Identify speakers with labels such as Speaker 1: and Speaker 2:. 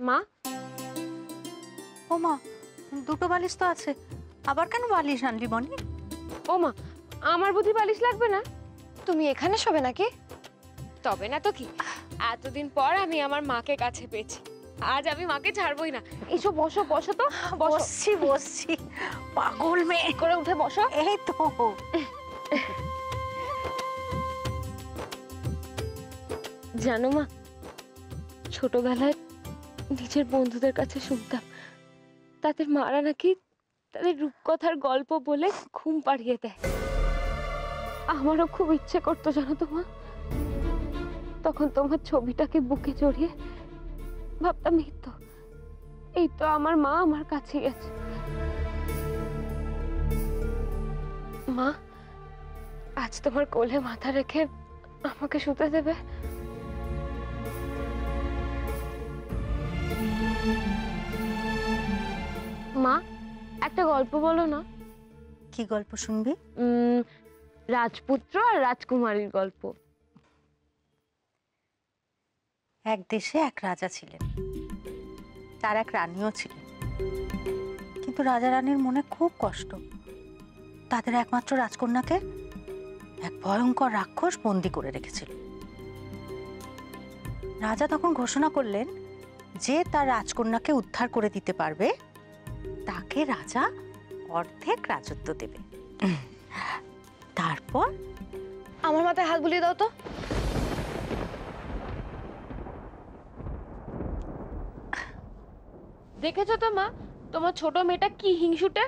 Speaker 1: মা,
Speaker 2: ও মা, দুটো বালিশ তো আছে, আবার কেন বালিশ আনলি বনি?
Speaker 1: ও মা, আমার বুদ্ধি বালিশ লাগবে না?
Speaker 3: তুমি এখানে শোবে নাকি?
Speaker 1: তবে না তো কি, এতদিন পর আমি আমার মাকে কাছে পেয়েছি, আজ আমি মাকে ছাড়বই না। এসো বসো, বসো তো, বসো।
Speaker 2: বসছি বসছি, পাগল মেয়ে
Speaker 1: করে উঠে বসো।
Speaker 2: এই তো।
Speaker 1: জানো মা, ছোটবেলায় নিজের বন্ধুদের কাছে শুনতাম তাদের মারা নাকি তাদের রূপকথার গল্প বলে ঘুম পাড়িয়ে দেয়। আমারও খুব ইচ্ছে করতো জানো তো মা, তখন তোমার ছবিটাকে বুকে জড়িয়ে ভাবতাম এই তো আমার মা আমার কাছে গেছে। মা, আজ তোমার কোলে মাথা রেখে আমাকে শুতে দেবে? মা, একটা গল্প বলো না।
Speaker 2: কি গল্প শুনবি?
Speaker 1: রাজপুত্র আর রাজকুমারীর গল্প।
Speaker 2: এক দেশে এক রাজা ছিলেন, তার এক রানীও ছিলেন, কিন্তু রাজা রানীর মনে খুব কষ্ট। তাদের একমাত্র রাজকন্যাকে এক ভয়ঙ্কর রাক্ষস বন্দি করে রেখেছিল। রাজা তখন ঘোষণা করলেন যে তার রাজকন্যাকে উদ্ধার করে দিতে পারবে তাকে রাজা অর্ধেক রাজত্ব দেবে। তারপর
Speaker 3: আমার মাথায় হাত বুলিয়ে দাও তো।
Speaker 1: দেখেছো তো মা, তোমার ছোট মেয়েটা কি হিংসুটে।